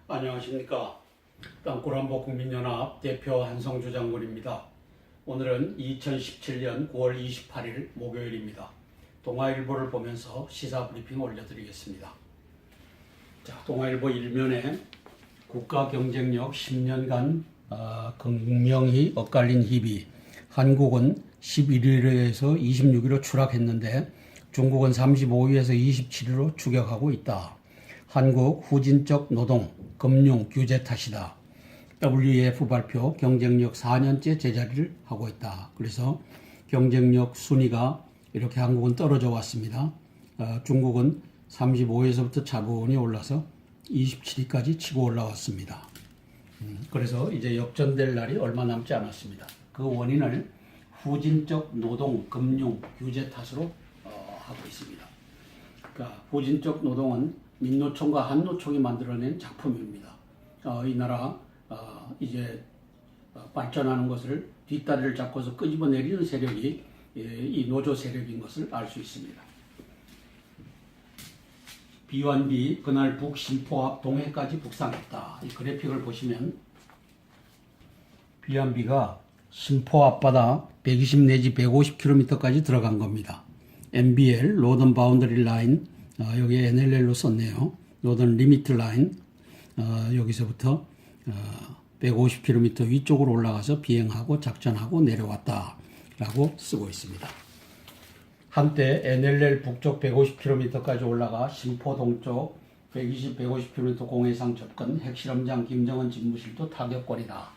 안녕하십니까. 땅굴한복 국민연합 대표 한성주 장군입니다. 오늘은 2017년 9월 28일 목요일입니다. 동아일보를 보면서 시사 브리핑 올려드리겠습니다. 자, 동아일보 일면에 국가 경쟁력 10년간 극명히 엇갈린 희비. 한국은 11위에서 26위로 추락했는데 중국은 35위에서 27위로 추격하고 있다. 한국 후진적 노동, 금융, 규제 탓이다. WEF 발표 경쟁력 4년째 제자리를 하고 있다. 그래서 경쟁력 순위가 이렇게 한국은 떨어져 왔습니다. 중국은 35위에서부터 차분히 올라서 27위까지 치고 올라왔습니다. 그래서 이제 역전될 날이 얼마 남지 않았습니다. 그 원인을 후진적 노동, 금융, 규제 탓으로 하고 있습니다. 그러니까 후진적 노동은 민노총과 한노총이 만들어낸 작품입니다. 이 나라 이제 발전하는 것을 뒷다리를 잡고서 끄집어내리는 세력이 이 노조 세력인 것을 알 수 있습니다. 비완비 그날 북 신포 앞 동해까지 북상했다. 이 그래픽을 보시면 비완비가 신포 앞바다 120 내지 150km까지 들어간 겁니다. NBL 노던 바운더리 라인 여기에 NLL로 썼네요. 노던 리미트 라인 여기서부터 150km 위쪽으로 올라가서 비행하고 작전하고 내려왔다 라고 쓰고 있습니다. 한때 NLL 북쪽 150km까지 올라가 신포 동쪽 120, 150km 공해상 접근 핵실험장 김정은 집무실도 타격거리다.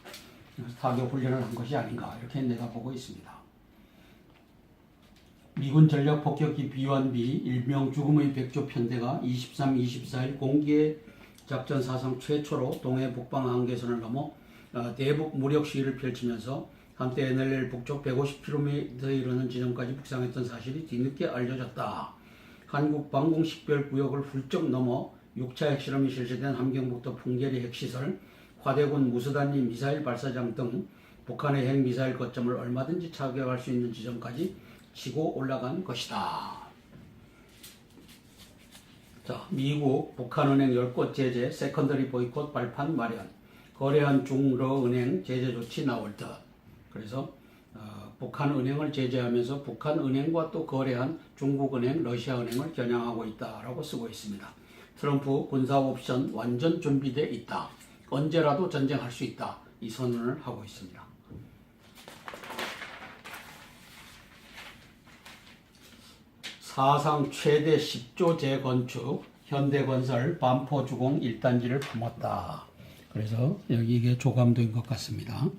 타격 훈련을 한 것이 아닌가 이렇게 내다보고 있습니다. 미군 전력 폭격기 비완비 일명 죽음의 백조 편대가 23, 24일 공개 작전 사상 최초로 동해 북방 한계선을 넘어 대북 무력 시위를 펼치면서 한때 NLL 북쪽 150km에 이르는 지점까지 북상했던 사실이 뒤늦게 알려졌다. 한국 방공 식별 구역을 훌쩍 넘어 6차 핵실험이 실시된 함경북도 풍계리 핵시설, 화대군 무수단위 미사일 발사장 등 북한의 핵미사일 거점을 얼마든지 차격할 수 있는 지점까지 치고 올라간 것이다. 자, 미국 북한은행 10곳 제재, 세컨더리 보이콧 발판 마련, 거래한 중러은행 제재 조치 나올 듯. 그래서 북한은행을 제재하면서 북한은행과 또 거래한 중국은행, 러시아은행을 겨냥하고 있다라고 쓰고 있습니다. 트럼프 군사 옵션 완전 준비돼 있다. 언제라도 전쟁할 수 있다. 이 선언을 하고 있습니다. 사상 최대 10조 재건축 현대건설 반포주공 1단지를 품었다. 그래서 여기 이게 조감도인 것 같습니다.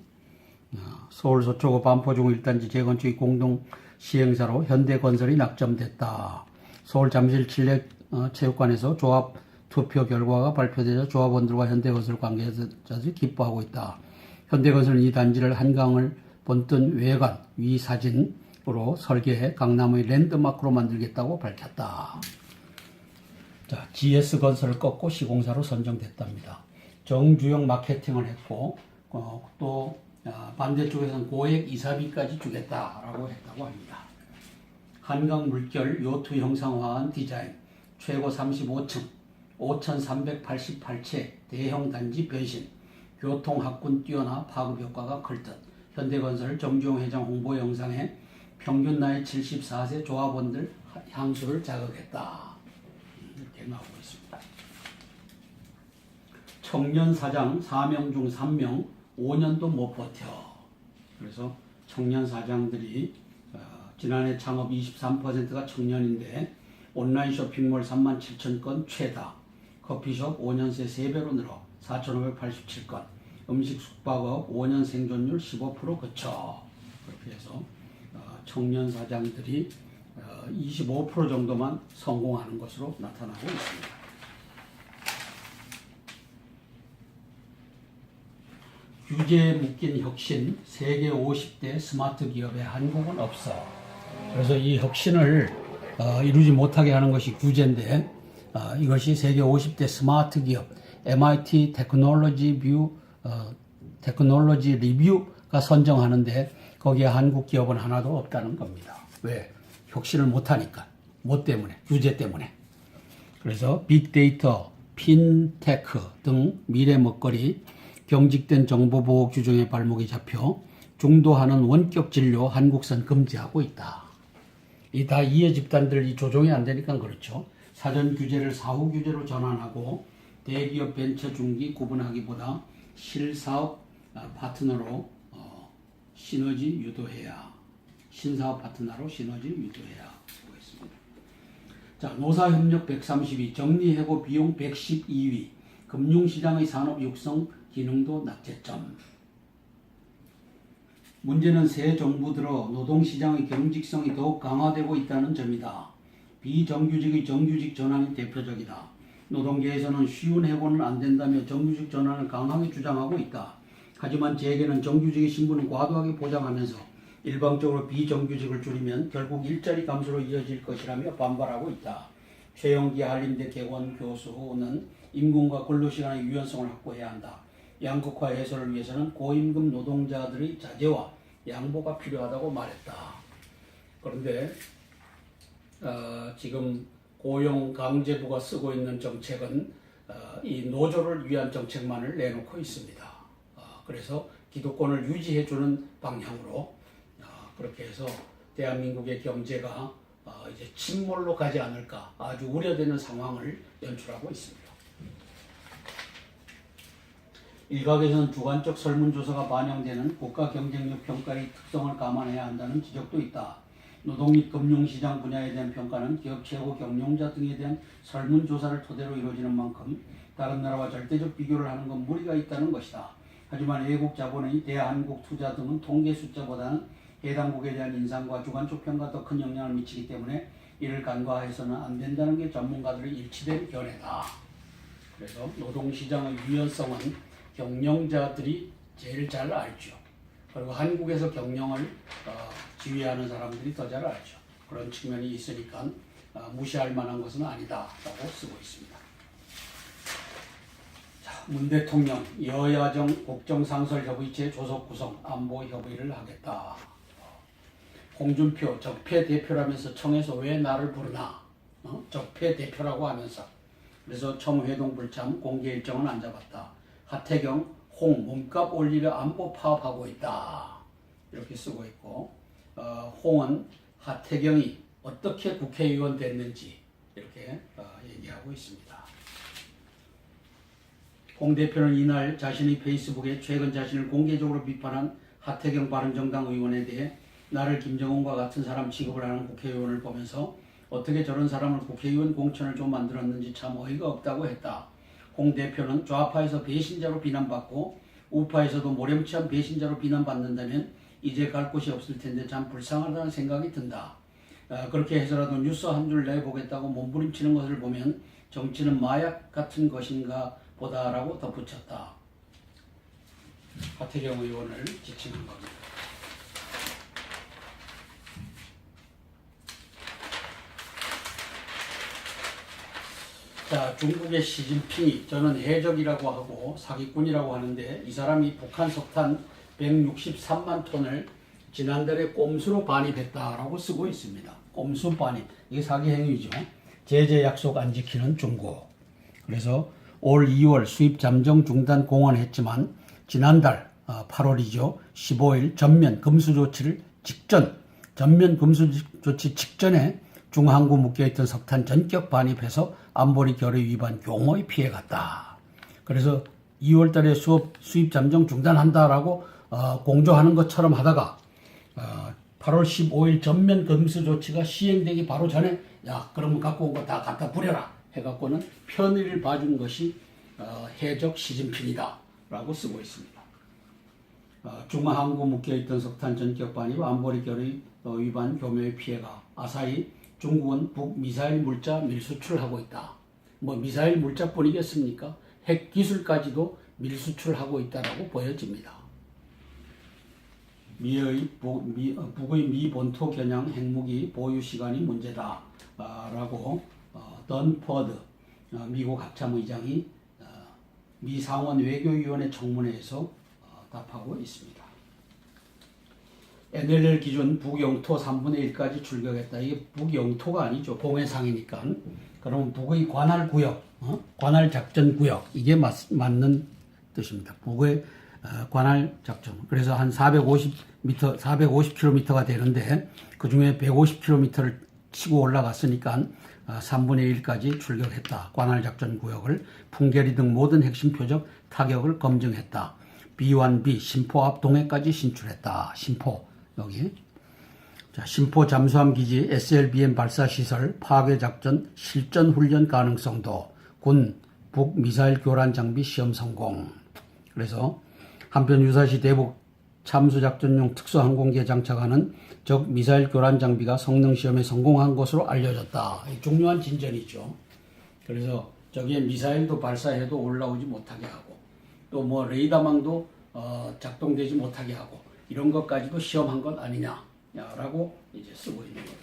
서울 서초구 반포주공 1단지 재건축이 공동 시행사로 현대건설이 낙점됐다. 서울 잠실 칠레체육관에서 조합 투표 결과가 발표되자 조합원들과 현대건설 관계자들이 기뻐하고 있다. 현대건설은 이 단지를 한강을 본뜬 외관 위 사진으로 설계해 강남의 랜드마크로 만들겠다고 밝혔다. 자, GS건설을 꺾고 시공사로 선정됐답니다. 정주영 마케팅을 했고 또 반대쪽에서는 고액 이사비까지 주겠다라고 했다고 합니다. 한강 물결 요트 형상화한 디자인, 최고 35층, 5,388채 대형 단지 변신, 교통학군 뛰어나 파급 효과가 클 듯. 현대건설 정주영 회장 홍보 영상에 평균 나이 74세 조합원들 향수를 자극했다. 이렇게 나오고 있습니다. 청년 사장 4명 중 3명 5년도 못 버텨. 그래서 청년 사장들이 지난해 창업 23%가 청년인데 온라인 쇼핑몰 37,000건 최다. 커피숍 5년 새 3배로 늘어 4,587건. 음식 숙박업 5년 생존율 15% 그쳐. 그렇게 해서 청년 사장들이 25% 정도만 성공하는 것으로 나타나고 있습니다. 규제에 묶인 혁신, 세계 50대 스마트 기업에 한국은 없어. 그래서 이 혁신을 이루지 못하게 하는 것이 규제인데 이것이 세계 50대 스마트 기업, MIT 테크놀로지 리뷰가 선정하는데 거기에 한국 기업은 하나도 없다는 겁니다. 왜? 혁신을 못하니까. 뭐 때문에? 규제 때문에. 그래서 빅데이터, 핀테크 등 미래 먹거리, 경직된 정보보호 규정에 발목이 잡혀 중도하는 원격 진료 한국선 금지하고 있다. 이 다 이해 집단들이 조정이 안 되니까 그렇죠. 사전 규제를 사후 규제로 전환하고 대기업 벤처 중기 구분하기보다 실사업 파트너로 시너지 유도해야, 신사업 파트너로 시너지 유도해야 보겠습니다. 자, 노사협력 132, 정리해고 비용 112위, 금융시장의 산업 육성 기능도 낙제점. 문제는 새 정부 들어 노동시장의 경직성이 더욱 강화되고 있다는 점이다. 비정규직의 정규직 전환이 대표적이다. 노동계에서는 쉬운 해고는 안 된다며 정규직 전환을 강하게 주장하고 있다. 하지만 재계는 정규직의 신분을 과도하게 보장하면서 일방적으로 비정규직을 줄이면 결국 일자리 감소로 이어질 것이라며 반발하고 있다. 최영기 한림대 개원 교수는 임금과 근로시간의 유연성을 확보해야 한다. 양극화 해소를 위해서는 고임금 노동자들의 자제와 양보가 필요하다고 말했다. 그런데 지금 고용강제부가 쓰고 있는 정책은 이 노조를 위한 정책만을 내놓고 있습니다. 그래서 기득권을 유지해주는 방향으로 그렇게 해서 대한민국의 경제가 이제 침몰로 가지 않을까 아주 우려되는 상황을 연출하고 있습니다. 일각에서는 주관적 설문조사가 반영되는 국가 경쟁력 평가의 특성을 감안해야 한다는 지적도 있다. 노동 및 금융시장 분야에 대한 평가는 기업 최고 경영자 등에 대한 설문조사를 토대로 이루어지는 만큼 다른 나라와 절대적 비교를 하는 건 무리가 있다는 것이다. 하지만 외국 자본의 대한국투자 등은 통계 숫자보다는 해당국에 대한 인상과 주관적 평가가 더 큰 영향을 미치기 때문에 이를 간과해서는 안 된다는 게 전문가들의 일치된 견해다. 그래서 노동시장의 유연성은 경영자들이 제일 잘 알죠. 그리고 한국에서 경영을 지휘하는 사람들이 더 잘 알죠. 그런 측면이 있으니까 무시할 만한 것은 아니다라고 쓰고 있습니다. 자, 문 대통령 여야정 국정상설협의체 조속 구성 안보 협의를 하겠다. 홍준표 적폐 대표라면서 청에서 왜 나를 부르나? 적폐 대표라고 하면서. 그래서 청회동 불참 공개 일정은 안 잡았다. 하태경, 홍 몸값 올리려 안보 파업하고 있다. 이렇게 쓰고 있고, 홍은 하태경이 어떻게 국회의원 됐는지 이렇게 얘기하고 있습니다. 홍 대표는 이날 자신의 페이스북에 최근 자신을 공개적으로 비판한 하태경 바른정당 의원에 대해 나를 김정은과 같은 사람 취급을 하는 국회의원을 보면서 어떻게 저런 사람을 국회의원 공천을 좀 만들었는지 참 어이가 없다고 했다. 홍 대표는 좌파에서 배신자로 비난받고 우파에서도 모렴치한 배신자로 비난받는다면 이제 갈 곳이 없을 텐데 참 불쌍하다는 생각이 든다. 그렇게 해서라도 뉴스 한 줄 내보겠다고 몸부림치는 것을 보면 정치는 마약 같은 것인가 보다라고 덧붙였다. 하태경 의원을 지칭한 겁니다. 자, 중국의 시진핑이 저는 해적이라고 하고 사기꾼이라고 하는데 이 사람이 북한 석탄 163만 톤을 지난달에 꼼수로 반입했다라고 쓰고 있습니다. 꼼수 반입. 이게 사기 행위죠. 제재 약속 안 지키는 중국. 그래서 올 2월 수입 잠정 중단 공언했지만 지난달 8월이죠. 15일 전면 금수 조치 직전에 중항구 묶여있던 석탄 전격 반입해서 안보리 결의 위반 경호에 피해갔다. 그래서 2월 달에 수입 잠정 중단한다라고 공조하는 것처럼 하다가 8월 15일 전면 금수 조치가 시행되기 바로 전에 야 그러면 갖고 온 거 다 갖다 버려라 해갖고는 편의를 봐준 것이 해적 시진핑이다 라고 쓰고 있습니다. 중항구 묶여있던 석탄 전격 반입 안보리 결의 위반 교묘의 피해가 아사히 중국은 북미사일 물자 밀수출하고 있다. 뭐 미사일 물자뿐이겠습니까? 핵 기술까지도 밀수출하고 있다라고 보여집니다. 북의 미 본토 겨냥 핵무기 보유 시간이 문제다. 라고 던 퍼드 미국 합참 의장이 미 상원 외교위원회 청문회에서 답하고 있습니다. NLL 기준 북영토 3분의 1까지 출격했다. 이게 북영토가 아니죠. 봉해상이니까. 그러면 북의 관할 구역, 관할 작전 구역 이게 맞는 뜻입니다. 북의 관할 작전. 그래서 한 450km가 되는데 그 중에 150km를 치고 올라갔으니까 3분의 1까지 출격했다. 관할 작전 구역을 풍계리 등 모든 핵심 표적 타격을 검증했다. B1B 신포 앞 동해까지 진출했다. 신포 여기. 자, 신포 잠수함 기지 SLBM 발사 시설 파괴 작전 실전 훈련 가능성도 군 북 미사일 교란 장비 시험 성공. 그래서 한편 유사시 대북 참수작전용 특수항공기에 장착하는 적 미사일 교란 장비가 성능 시험에 성공한 것으로 알려졌다. 중요한 진전이죠. 그래서 저기에 미사일도 발사해도 올라오지 못하게 하고 또 뭐 레이더망도 작동되지 못하게 하고 이런 것까지도 시험한 것 아니냐라고 이제 쓰고 있는 거죠.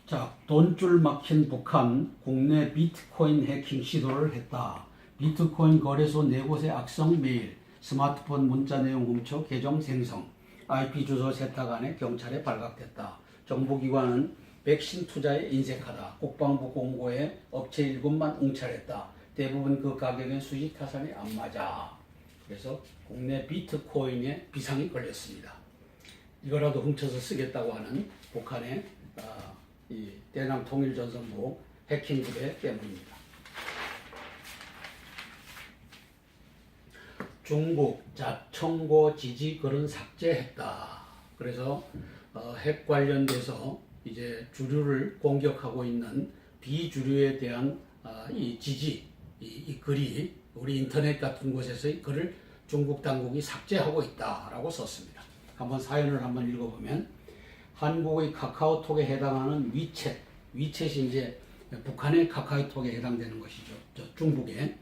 자, 돈줄 막힌 북한 국내 비트코인 해킹 시도를 했다. 비트코인 거래소 4곳의 악성 메일, 스마트폰 문자 내용 훔쳐 계정 생성, IP 주소 세탁 안에 경찰에 발각됐다. 정부기관은 백신 투자에 인색하다. 국방부 공고에 업체 7곳만 응찰했다. 대부분 그 가격의 수익 타산이 안 맞아. 그래서 국내 비트코인에 비상이 걸렸습니다. 이거라도 훔쳐서 쓰겠다고 하는 북한의 이 대남 통일전선부 해킹 부대 때문입니다. 중국 자청고 지지 글은 삭제했다. 그래서 핵 관련돼서 이제 주류를 공격하고 있는 비주류에 대한 이 지지, 이 글이 우리 인터넷 같은 곳에서의 글을 중국 당국이 삭제하고 있다라고 썼습니다. 한번 사연을 한번 읽어보면 한국의 카카오톡에 해당하는 위챗이 이제 북한의 카카오톡에 해당되는 것이죠. 중국에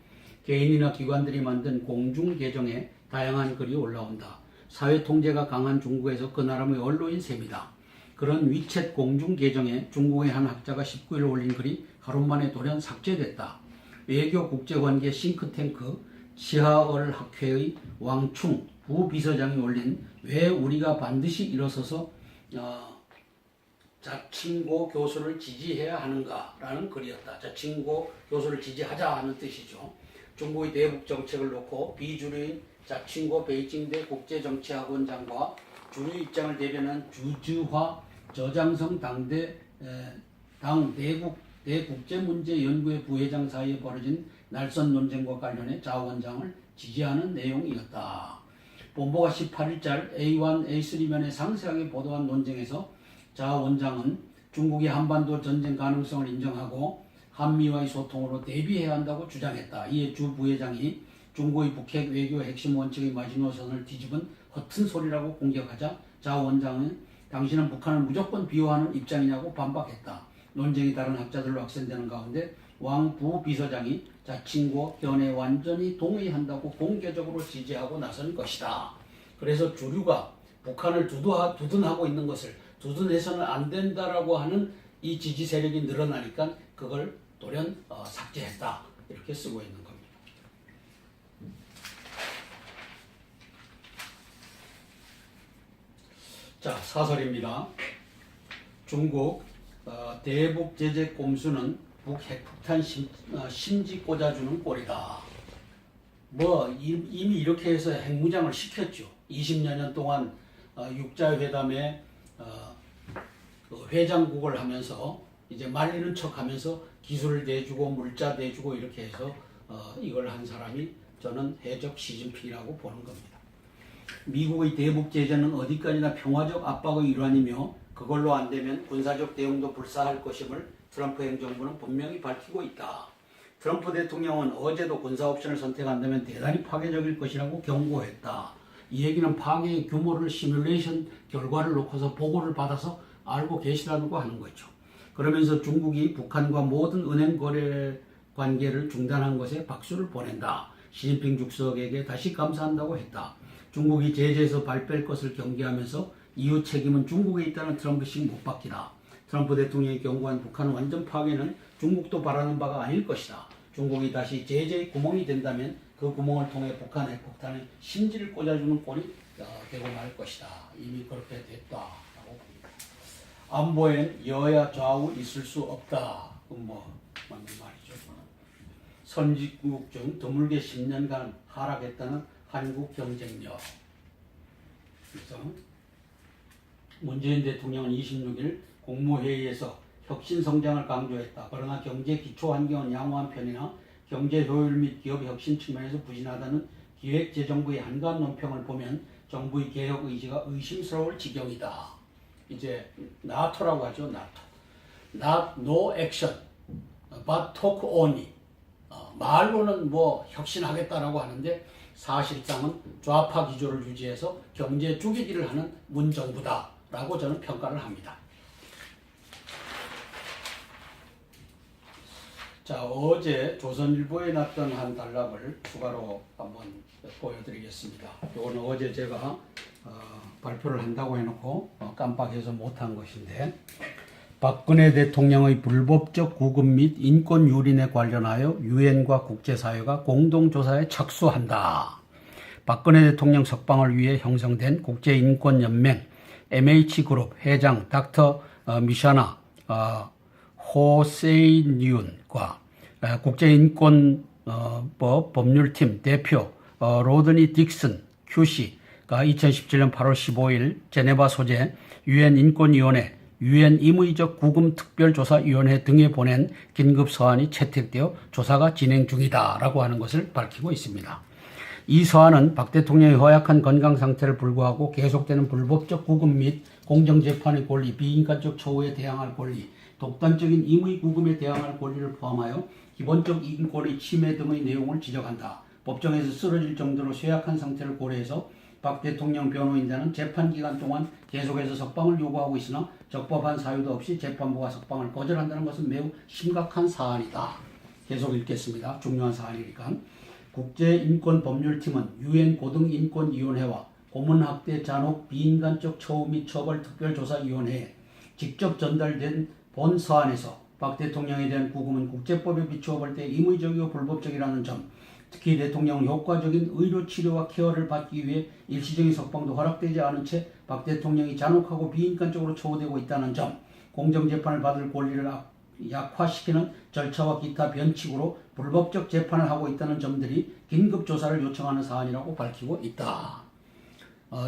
개인이나 기관들이 만든 공중 계정에 다양한 글이 올라온다. 사회 통제가 강한 중국에서 그 나름의 언론인 셈이다. 그런 위챗 공중 계정에 중국의 한 학자가 19일 올린 글이 하루 만에 돌연 삭제됐다. 외교 국제관계 싱크탱크 치하얼 학회의 왕충 부비서장이 올린 왜 우리가 반드시 일어서서 자칭고 교수를 지지해야 하는가라는 글이었다. 자칭고 교수를 지지하자 하는 뜻이죠. 중국의 대북 정책을 놓고 비주류인 자칭고 베이징대 국제정치학원장과 주류 입장을 대변한 주즈화 저장성 당 대국제문제연구회 부회장 사이에 벌어진 날선 논쟁과 관련해 자 원장을 지지하는 내용이었다. 본보가 18일자 A1, A3면에 상세하게 보도한 논쟁에서 자 원장은 중국이 한반도 전쟁 가능성을 인정하고 한미와의 소통으로 대비해야 한다고 주장했다. 이에 주 부회장이 중국의 북핵 외교 핵심 원칙의 마지노선을 뒤집은 허튼 소리라고 공격하자 자 원장은 당신은 북한을 무조건 비호하는 입장이냐고 반박했다. 논쟁이 다른 학자들로 확산되는 가운데 왕 부비서장이 자칭고 견해에 완전히 동의한다고 공개적으로 지지하고 나선 것이다. 그래서 주류가 북한을 두둔하고 있는 것을 두둔해서는 안 된다라고 하는 이 지지 세력이 늘어나니까 그걸 돌연 삭제했다. 이렇게 쓰고 있는 겁니다. 자, 사설입니다. 중국 대북 제재 꼼수는 북핵 폭탄 심지 꽂아주는 꼴이다. 뭐 이미 이렇게 해서 핵무장을 시켰죠. 20여 년 동안 육자회담에 회장국을 하면서 이제 말리는 척하면서 기술을 내주고 물자 내주고 이렇게 해서 이걸 한 사람이 저는 해적 시진핑이라고 보는 겁니다. 미국의 대북 제재는 어디까지나 평화적 압박의 일환이며 그걸로 안 되면 군사적 대응도 불사할 것임을 트럼프 행정부는 분명히 밝히고 있다. 트럼프 대통령은 어제도 군사 옵션을 선택한다면 대단히 파괴적일 것이라고 경고했다. 이 얘기는 파괴의 규모를 시뮬레이션 결과를 놓고서 보고를 받아서 알고 계시다고 하는 거죠. 그러면서 중국이 북한과 모든 은행 거래 관계를 중단한 것에 박수를 보낸다. 시진핑 주석에게 다시 감사한다고 했다. 중국이 제재에서 발뺄 것을 경계하면서 이후 책임은 중국에 있다는 트럼프식 못 박기다. 트럼프 대통령이 경고한 북한 완전 파괴는 중국도 바라는 바가 아닐 것이다. 중국이 다시 제재의 구멍이 된다면 그 구멍을 통해 북한 핵폭탄의 심지를 꽂아주는 꼴이 되고 말 것이다. 이미 그렇게 됐다라고 봅니다. 안보엔 여야 좌우 있을 수 없다. 뭐 맞는 말이죠. 선진국 중 드물게 10년간 하락했다는 한국 경쟁력. 그래서 문재인 대통령은 26일 국무회의에서 혁신 성장을 강조했다. 그러나 경제 기초 환경은 양호한 편이나 경제 효율 및 기업 혁신 측면에서 부진하다는 기획재정부의 한가한 논평을 보면 정부의 개혁 의지가 의심스러울 지경이다. 이제 나토라고 하죠. 나토. Not no action, but talk only. 말로는 뭐 혁신하겠다라고 하는데 사실상은 좌파 기조를 유지해서 경제 죽이기를 하는 문정부다라고 저는 평가를 합니다. 자, 어제 조선일보에 났던 한 단락을 추가로 한번 보여드리겠습니다. 이거는 어제 제가 발표를 한다고 해놓고 깜빡해서 못한 것인데, 박근혜 대통령의 불법적 구금 및 인권 유린에 관련하여 유엔과 국제사회가 공동조사에 착수한다. 박근혜 대통령 석방을 위해 형성된 국제인권연맹 MH그룹 회장 닥터 미샤나 호세인윤과 국제인권법 법률팀 대표 로드니 딕슨 QC가 2017년 8월 15일 제네바 소재 유엔 인권위원회, 유엔 임의적 구금 특별조사위원회 등에 보낸 긴급 서한이 채택되어 조사가 진행 중이다라고 하는 것을 밝히고 있습니다. 이 서한은 박 대통령의 허약한 건강 상태를 불구하고 계속되는 불법적 구금 및 공정재판의 권리, 비인간적 처우에 대항할 권리, 독단적인 임의 구금에 대항할 권리를 포함하여 기본적 인권의 침해 등의 내용을 지적한다. 법정에서 쓰러질 정도로 쇠약한 상태를 고려해서 박 대통령 변호인단은 재판 기간 동안 계속해서 석방을 요구하고 있으나 적법한 사유도 없이 재판부가 석방을 거절한다는 것은 매우 심각한 사안이다. 계속 읽겠습니다. 중요한 사안이니까. 국제인권법률팀은 유엔 고등인권위원회와 고문학대 잔혹 비인간적 처우 및 처벌 특별조사위원회에 직접 전달된 본 서한에서 박 대통령에 대한 구금은 국제법에 비추어 볼 때 임의적이고 불법적이라는 점, 특히 대통령은 효과적인 의료 치료와 케어를 받기 위해 일시적인 석방도 허락되지 않은 채 박 대통령이 잔혹하고 비인간적으로 처우되고 있다는 점, 공정재판을 받을 권리를 약화시키는 절차와 기타 변칙으로 불법적 재판을 하고 있다는 점들이 긴급조사를 요청하는 사안이라고 밝히고 있다.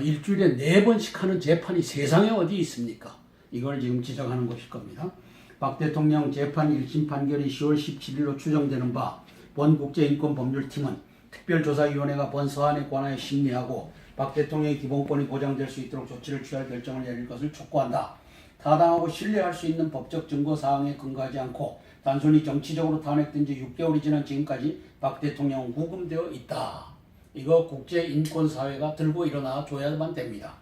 일주일에 4번씩 하는 재판이 세상에 어디 있습니까? 이걸 지금 지적하는 것일 겁니다. 박 대통령 재판 1심 판결이 10월 17일로 추정되는 바 본 국제인권법률팀은 특별조사위원회가 본 서한에 관하여 심리하고 박 대통령의 기본권이 보장될 수 있도록 조치를 취할 결정을 내릴 것을 촉구한다. 타당하고 신뢰할 수 있는 법적 증거사항에 근거하지 않고 단순히 정치적으로 탄핵된 지 6개월이 지난 지금까지 박 대통령은 구금되어 있다. 이거 국제인권사회가 들고 일어나 줘야만 됩니다.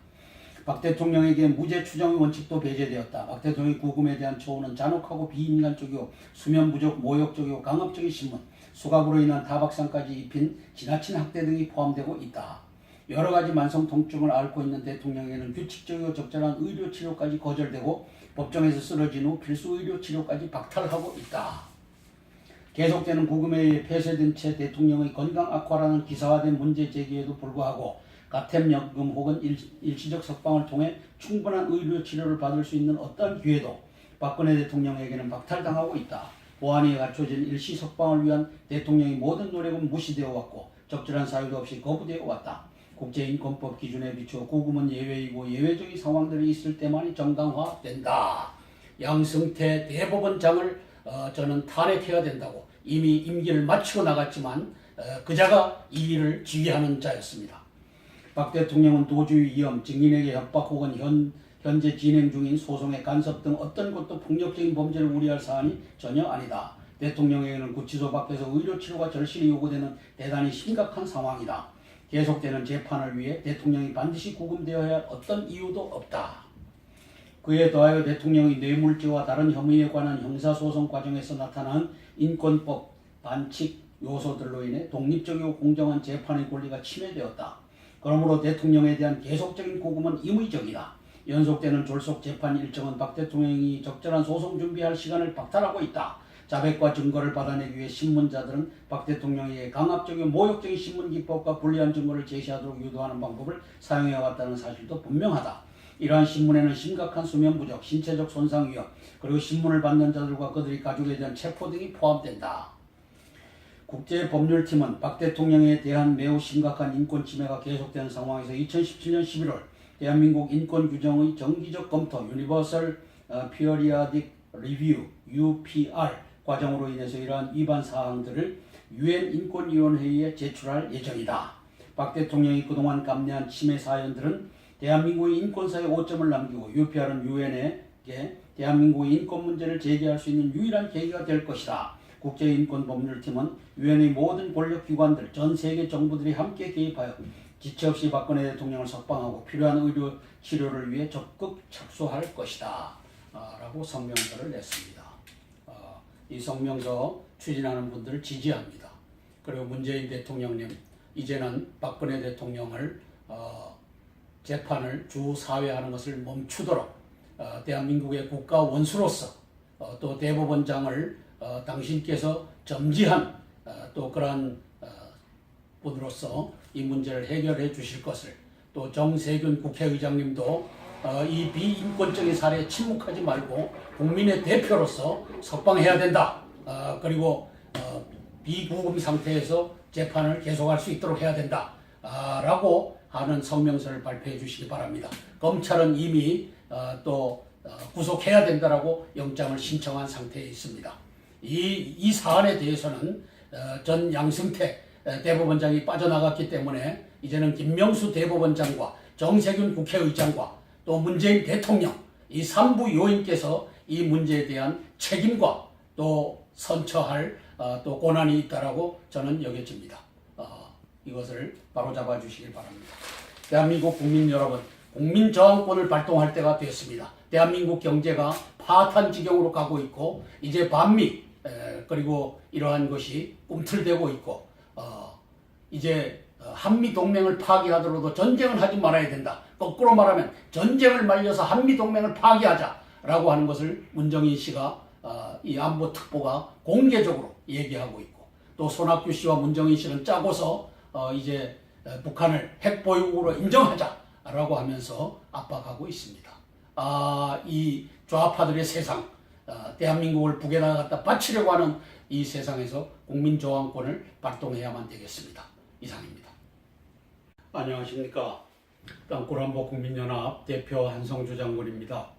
박 대통령에게 무죄 추정의 원칙도 배제되었다. 박 대통령의 구금에 대한 처우는 잔혹하고 비인간적이고 수면 부족, 모욕적이고 강압적인 신문, 수갑으로 인한 타박상까지 입힌 지나친 학대 등이 포함되고 있다. 여러 가지 만성 통증을 앓고 있는 대통령에게는 규칙적이고 적절한 의료 치료까지 거절되고 법정에서 쓰러진 후 필수 의료 치료까지 박탈하고 있다. 계속되는 구금에 의해 폐쇄된 채 대통령의 건강 악화라는 기사화된 문제 제기에도 불구하고 가택연금 혹은 일시적 석방을 통해 충분한 의료 치료를 받을 수 있는 어떠한 기회도 박근혜 대통령에게는 박탈당하고 있다. 보안이 갖춰진 일시 석방을 위한 대통령의 모든 노력은 무시되어 왔고 적절한 사유도 없이 거부되어 왔다. 국제인권법 기준에 비추어 구금은 예외이고 예외적인 상황들이 있을 때만이 정당화된다. 양승태 대법원장을 저는 탄핵해야 된다고 이미 임기를 마치고 나갔지만 그자가 이 일을 지휘하는 자였습니다. 박 대통령은 도주의 위험, 증인에게 협박 혹은 현재 진행 중인 소송의 간섭 등 어떤 것도 폭력적인 범죄를 우려할 사안이 전혀 아니다. 대통령에게는 구치소 밖에서 의료치료가 절실히 요구되는 대단히 심각한 상황이다. 계속되는 재판을 위해 대통령이 반드시 구금되어야 할 어떤 이유도 없다. 그에 더하여 대통령의 뇌물죄와 다른 혐의에 관한 형사소송 과정에서 나타난 인권법 반칙 요소들로 인해 독립적이고 공정한 재판의 권리가 침해되었다. 그러므로 대통령에 대한 계속적인 구금은 임의적이다. 연속되는 졸속 재판 일정은 박 대통령이 적절한 소송 준비할 시간을 박탈하고 있다. 자백과 증거를 받아내기 위해 신문자들은 박 대통령에게 강압적이고 모욕적인 신문 기법과 불리한 증거를 제시하도록 유도하는 방법을 사용해왔다는 사실도 분명하다. 이러한 신문에는 심각한 수면 부족, 신체적 손상 위험, 그리고 신문을 받는 자들과 그들의 가족에 대한 체포 등이 포함된다. 국제법률팀은 박 대통령에 대한 매우 심각한 인권 침해가 계속되는 상황에서 2017년 11월 대한민국 인권 규정의 정기적 검토 Universal Periodic Review UPR 과정으로 인해서 이러한 위반 사항들을 유엔 인권위원회에 제출할 예정이다. 박 대통령이 그동안 감내한 침해 사연들은 대한민국의 인권사에 오점을 남기고 UPR은 유엔에게 대한민국의 인권 문제를 제기할 수 있는 유일한 계기가 될 것이다. 국제인권법률팀은 유엔의 모든 권력기관들, 전 세계 정부들이 함께 개입하여 지체 없이 박근혜 대통령을 석방하고 필요한 의료 치료를 위해 적극 착수할 것이다. 라고 성명서를 냈습니다. 이 성명서 추진하는 분들을 지지합니다. 그리고 문재인 대통령님, 이제는 박근혜 대통령을 재판을 주 4회 하는 것을 멈추도록 대한민국의 국가 원수로서 또 대법원장을 당신께서 점지한 또 그러한 분으로서 이 문제를 해결해 주실 것을, 또 정세균 국회의장님도 이 비인권적인 사례에 침묵하지 말고 국민의 대표로서 석방해야 된다. 그리고 비구금 상태에서 재판을 계속할 수 있도록 해야 된다. 라고 하는 성명서를 발표해 주시기 바랍니다. 검찰은 이미 또 구속해야 된다라고 영장을 신청한 상태에 있습니다. 이 사안에 대해서는 전 양승태 대법원장이 빠져나갔기 때문에 이제는 김명수 대법원장과 정세균 국회의장과 또 문재인 대통령, 이 3부 요인께서 이 문제에 대한 책임과 또 선처할 또 권한이 있다라고 저는 여겨집니다. 이것을 바로잡아 주시길 바랍니다. 대한민국 국민 여러분, 국민저항권을 발동할 때가 됐습니다. 대한민국 경제가 파탄 지경으로 가고 있고 이제 반미 그리고 이러한 것이 꿈틀대고 있고 이제 한미 동맹을 파기하더라도 전쟁은 하지 말아야 된다. 거꾸로 말하면 전쟁을 말려서 한미 동맹을 파기하자라고 하는 것을 문정인 씨가 이 안보 특보가 공개적으로 얘기하고 있고, 또 손학규 씨와 문정인 씨는 짜고서 이제 북한을 핵 보유국으로 인정하자라고 하면서 압박하고 있습니다. 이 좌파들의 세상, 대한민국을 북에다 갖다 바치려고 하는 이 세상에서 국민저항권을 발동해야만 되겠습니다. 이상입니다. 안녕하십니까. 땅굴한보 국민연합 대표 한성주 장군입니다.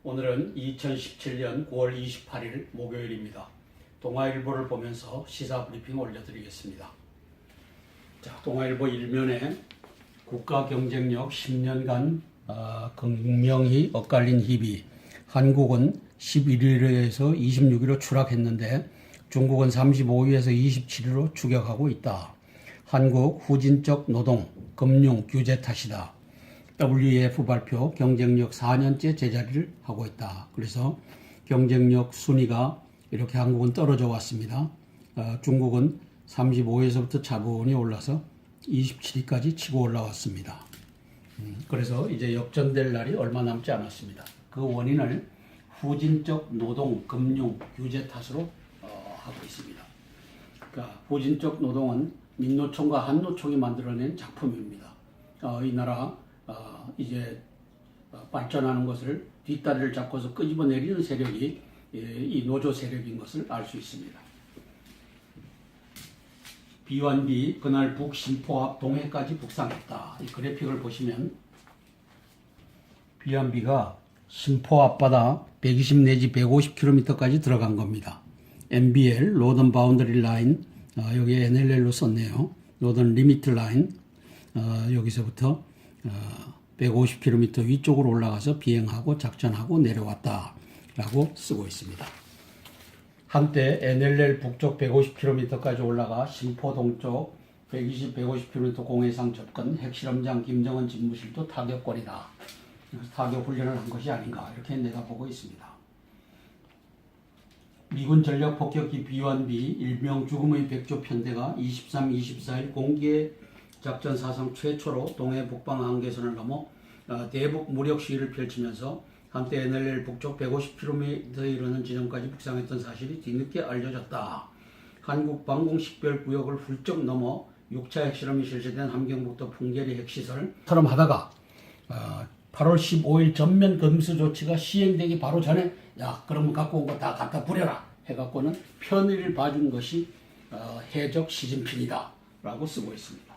오늘은 2017년 9월 28일 목요일입니다. 동아일보를 보면서 시사 브리핑 올려드리겠습니다. 자, 동아일보 1면에 국가 경쟁력 10년간 극명히 엇갈린 희비, 한국은 11위에서 26위로 추락했는데 중국은 35위에서 27위로 추격하고 있다. 한국 후진적 노동, 금융, 규제 탓이다. WEF 발표 경쟁력 4년째 제자리를 하고 있다. 그래서 경쟁력 순위가 이렇게 한국은 떨어져 왔습니다. 중국은 35위에서부터 차분히 올라서 27위까지 치고 올라왔습니다. 그래서 이제 역전될 날이 얼마 남지 않았습니다. 그 원인을 후진적 노동, 금융, 규제 탓으로 하고 있습니다. 그러니까 후진적 노동은 민노총과 한노총이 만들어낸 작품입니다. 이 나라 이제 발전하는 것을 뒷다리를 잡고서 끄집어내리는 세력이 이 노조 세력인 것을 알 수 있습니다. 비완비 그날 북심포 앞 동해까지 북상했다. 이 그래픽을 보시면 비완비가 심포 앞바다 120 내지 150km까지 들어간 겁니다. NBL, 노던 바운더리 라인, 여기에 NLL로 썼네요. 노던 리미트 라인, 여기서부터 150km 위쪽으로 올라가서 비행하고 작전하고 내려왔다 라고 쓰고 있습니다. 한때 NLL 북쪽 150km까지 올라가 심포 동쪽 120, 150km 공해상 접근, 핵실험장 김정은 집무실도 타격거리다. 타격 훈련을 한 것이 아닌가 이렇게 내다보고 있습니다. 미군 전력 폭격기 B-1B 일명 죽음의 백조 편대가 23, 24일 공개 작전 사상 최초로 동해 북방 한계선을 넘어 대북 무력 시위를 펼치면서 한때 NLL 북쪽 150km에 이르는 지점까지 북상했던 사실이 뒤늦게 알려졌다. 한국 방공식별구역을 훌쩍 넘어 6차 핵실험이 실시된 함경북도 풍계리 핵시설처럼 하다가 8월 15일 전면 금수 조치가 시행되기 바로 전에 야 그러면 갖고 온 거 다 갖다 버려라 해갖고는 편의를 봐준 것이 해적 시진핑이다 라고 쓰고 있습니다.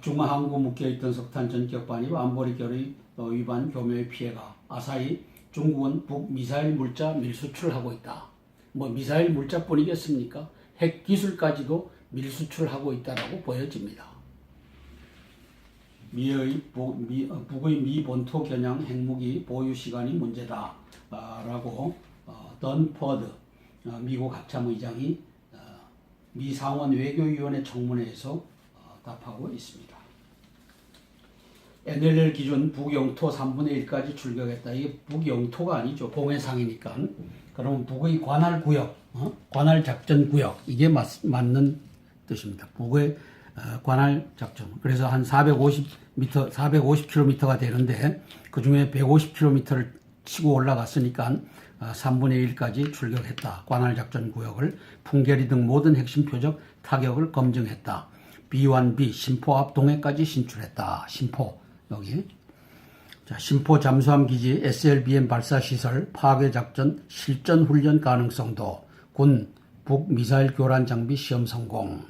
중화항구 묶여있던 석탄 전격반입 안보리 결의 위반 교묘의 피해가 아사히 중국은 북미사일 물자 밀수출하고 있다. 뭐 미사일 물자뿐이겠습니까? 핵 기술까지도 밀수출하고 있다라고 보여집니다. 북의 미 본토 겨냥 핵무기 보유 시간이 문제다 라고 던 퍼드 미국 합참 의장이 미 상원 외교위원회 청문회에서 답하고 있습니다. NLL 기준 북영토 3분의 1까지 출격했다. 이게 북영토가 아니죠. 공해상이니까. 그러면 북의 관할구역, 관할작전구역 이게 맞는 뜻입니다. 북의 관할작전. 그래서 한 450km가 되는데 그 중에 150km를 치고 올라갔으니까 3분의 1까지 출격했다. 관할작전구역을 풍계리 등 모든 핵심 표적 타격을 검증했다. B1B 신포 앞 동해까지 진출했다. 신포 여기. 자, 신포 잠수함 기지 SLBM 발사 시설 파괴 작전 실전 훈련 가능성도 군 북 미사일 교란 장비 시험 성공.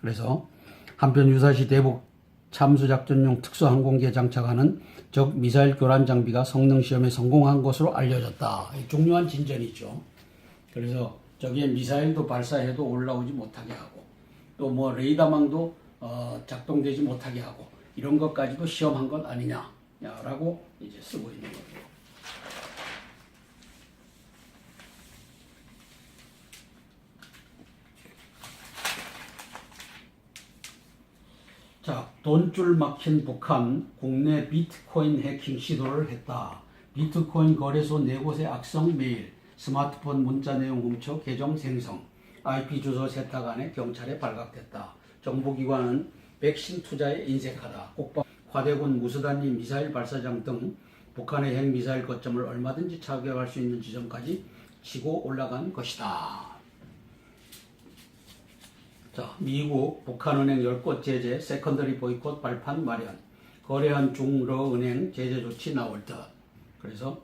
그래서 한편 유사시 대북 참수 작전용 특수항공기에 장착하는 적 미사일 교란 장비가 성능 시험에 성공한 것으로 알려졌다. 중요한 진전이죠. 그래서 저기에 미사일도 발사해도 올라오지 못하게 하고 또 뭐 레이더망도 작동되지 못하게 하고 이런 것까지도 시험한 것 아니냐라고 이제 쓰고 있는 거예요. 자, 돈줄 막힌 북한 국내 비트코인 해킹 시도를 했다. 비트코인 거래소 4곳의 악성 메일, 스마트폰 문자 내용 훔쳐 계정 생성, IP 주소 세탁 안에 경찰에 발각됐다. 정보기관은 백신 투자에 인색하다. 화대군 무수단리 미사일 발사장 등 북한의 핵미사일 거점을 얼마든지 차지할 수 있는 지점까지 치고 올라간 것이다. 자, 미국 북한은행 10곳 제재, 세컨더리 보이콧 발판 마련, 거래한 중러은행 제재 조치 나올 듯. 그래서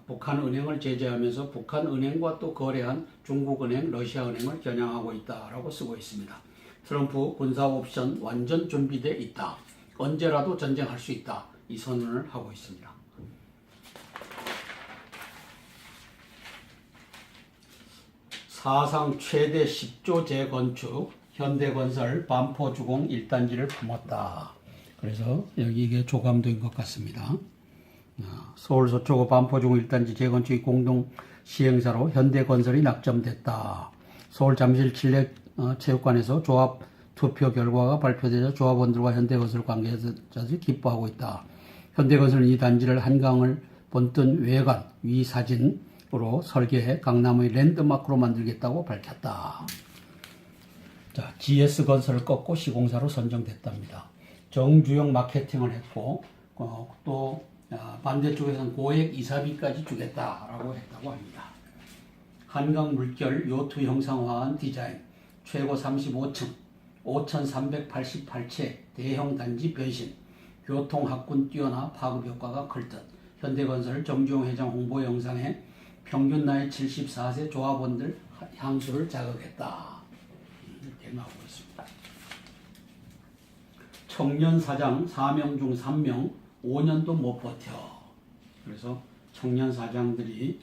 북한은행을 제재하면서 북한은행과 또 거래한 중국은행, 러시아은행을 겨냥하고 있다라고 쓰고 있습니다. 트럼프 군사 옵션 완전 준비돼 있다. 언제라도 전쟁할 수 있다. 이 선언을 하고 있습니다. 사상 최대 10조 재건축 현대건설 반포주공 1단지를 품었다. 그래서 여기 이게 조감도인 것 같습니다. 서울 서초구 반포주공 1단지 재건축이 공동 시행사로 현대건설이 낙점됐다. 서울 잠실 칠레체육관에서 조합 투표 결과가 발표되자 조합원들과 현대건설 관계자들이 기뻐하고 있다. 현대건설은 이 단지를 한강을 본뜬 외관 위 사진으로 설계해 강남의 랜드마크로 만들겠다고 밝혔다. 자, GS건설을 꺾고 시공사로 선정됐답니다. 정주영 마케팅을 했고 또 반대쪽에서는 고액 이사비까지 주겠다라고 했다고 합니다. 한강 물결 요트 형상화한 디자인, 최고 35층, 5,388채 대형 단지 변신, 교통학군 뛰어나 파급 효과가 클 듯. 현대건설 정주영 회장 홍보 영상에 평균 나이 74세 조합원들 향수를 자극했다. 이렇게 나오고 있습니다. 청년 사장 4명 중 3명 5년도 못 버텨. 그래서 청년 사장들이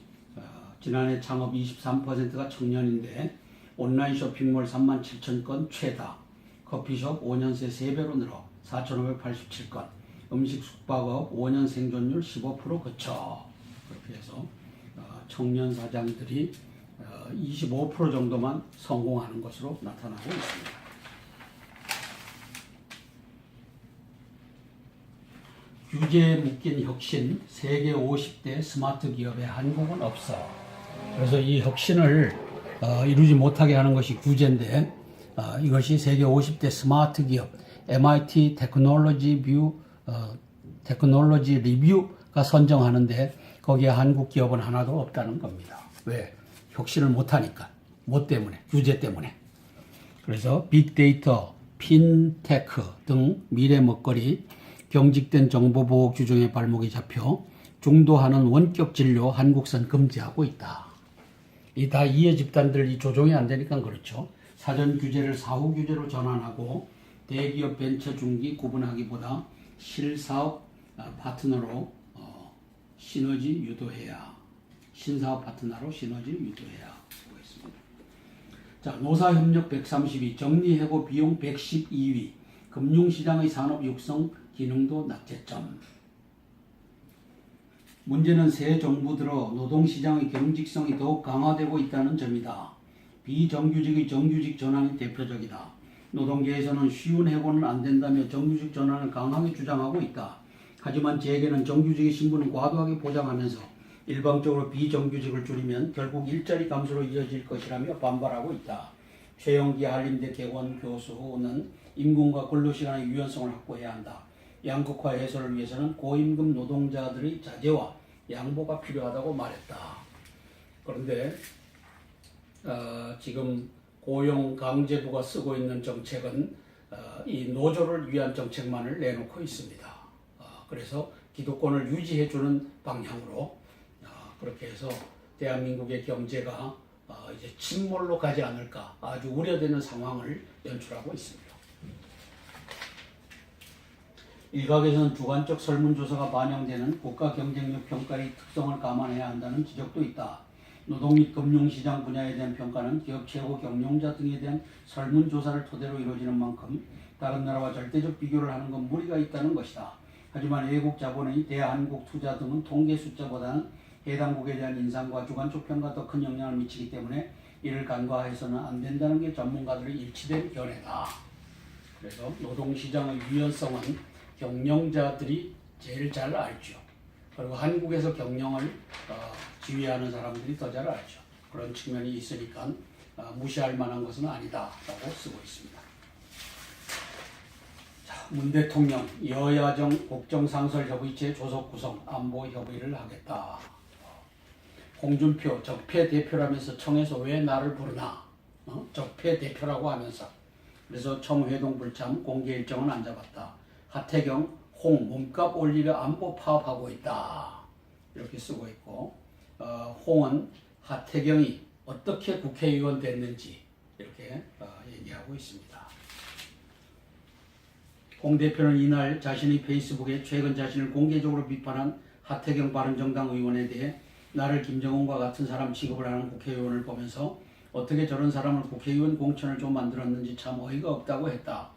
지난해 창업 23%가 청년인데 온라인 쇼핑몰 37,000건 최다, 커피숍 5년 새 3배로 늘어 4,587건, 음식 숙박업 5년 생존율 15% 그쳐. 그렇게 해서 청년 사장들이 25% 정도만 성공하는 것으로 나타나고 있습니다. 규제에 묶인 혁신, 세계 50대 스마트 기업에 한국은 없어. 그래서 이 혁신을 이루지 못하게 하는 것이 규제인데 이것이 세계 50대 스마트 기업 MIT 테크놀로지 리뷰 국가가 선정하는데 거기에 한국 기업은 하나도 없다는 겁니다. 왜? 혁신을 못하니까. 뭐 때문에? 규제 때문에. 그래서 빅데이터, 핀테크 등 미래 먹거리, 경직된 정보보호 규정에 발목이 잡혀 중도하는 원격 진료 한국선 금지하고 있다. 이 다 이해 집단들 이 조정이 안 되니까 그렇죠. 사전 규제를 사후 규제로 전환하고 대기업 벤처 중기 구분하기보다 실사업 파트너로 시너지 유도해야, 신사업 파트너로 시너지 유도해야 보겠습니다. 자, 노사협력 132, 정리해고 비용 112위, 금융시장의 산업 육성 기능도 낙제점. 문제는 새 정부 들어 노동시장의 경직성이 더욱 강화되고 있다는 점이다. 비정규직의 정규직 전환이 대표적이다. 노동계에서는 쉬운 해고는 안 된다며 정규직 전환을 강하게 주장하고 있다. 하지만 재계는 정규직의 신분을 과도하게 보장하면서 일방적으로 비정규직을 줄이면 결국 일자리 감소로 이어질 것이라며 반발하고 있다. 최영기 한림대 개원 교수는 임금과 근로시간의 유연성을 확보해야 한다. 양극화 해소를 위해서는 고임금 노동자들의 자제와 양보가 필요하다고 말했다. 그런데 지금 고용강제부가 쓰고 있는 정책은 이 노조를 위한 정책만을 내놓고 있습니다. 그래서 기득권을 유지해주는 방향으로 그렇게 해서 대한민국의 경제가 이제 침몰로 가지 않을까 아주 우려되는 상황을 연출하고 있습니다. 일각에서는 주관적 설문조사가 반영되는 국가 경쟁력 평가의 특성을 감안해야 한다는 지적도 있다. 노동 및 금융시장 분야에 대한 평가는 기업 최고 경영자 등에 대한 설문조사를 토대로 이루어지는 만큼 다른 나라와 절대적 비교를 하는 건 무리가 있다는 것이다. 하지만 외국 자본의 대한국투자 등은 통계 숫자보다는 해당국에 대한 인상과 주관적 평가가 더 큰 영향을 미치기 때문에 이를 간과해서는 안 된다는 게 전문가들의 일치된 견해다. 그래서 노동시장의 유연성은 경영자들이 제일 잘 알죠. 그리고 한국에서 경영을 지휘하는 사람들이 더 잘 알죠. 그런 측면이 있으니까 무시할 만한 것은 아니다라고 쓰고 있습니다. 자, 문 대통령 여야정 국정상설협의체 조속 구성 안보 협의를 하겠다. 홍준표 적폐 대표라면서 청에서 왜 나를 부르나? 적폐 대표라고 하면서. 그래서 청회동 불참 공개 일정은 안 잡았다. 하태경, 홍 몸값 올리려 안보 파업하고 있다. 이렇게 쓰고 있고 홍은 하태경이 어떻게 국회의원 됐는지 이렇게 얘기하고 있습니다. 홍 대표는 이날 자신의 페이스북에 최근 자신을 공개적으로 비판한 하태경 바른정당 의원에 대해 나를 김정은과 같은 사람 취급을 하는 국회의원을 보면서 어떻게 저런 사람을 국회의원 공천을 좀 만들었는지 참 어이가 없다고 했다.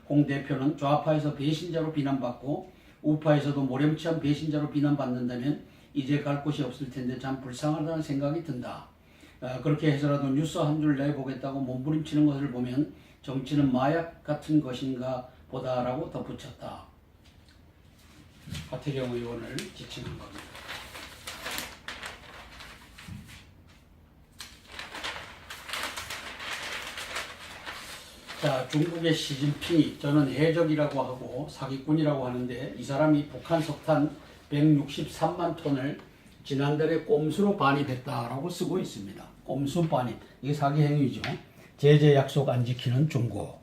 홍 대표는 좌파에서 배신자로 비난받고 우파에서도 모렴치한 배신자로 비난받는다면 이제 갈 곳이 없을 텐데 참 불쌍하다는 생각이 든다. 그렇게 해서라도 뉴스 한 줄 내보겠다고 몸부림치는 것을 보면 정치는 마약 같은 것인가 보다라고 덧붙였다. 하태경 의원을 지칭한 겁니다. 자, 중국의 시진핑이 저는 해적이라고 하고 사기꾼이라고 하는데 이 사람이 북한 석탄 163만 톤을 지난달에 꼼수로 반입했다라고 쓰고 있습니다. 꼼수 반입. 이게 사기 행위죠. 제재 약속 안 지키는 중국.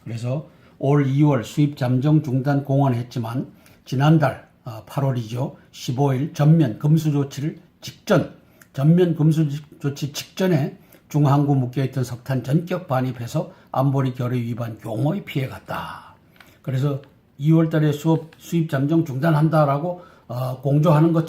그래서 올 2월 수입 잠정 중단 공언했지만 지난달 8월이죠. 15일 전면 금수 조치 직전에 중항구 묶여있던 석탄 전격 반입해서 안보리 결의 위반 경호에 피해갔다. 그래서 2월 달에 수입 잠정 중단한다라고 공조하는 것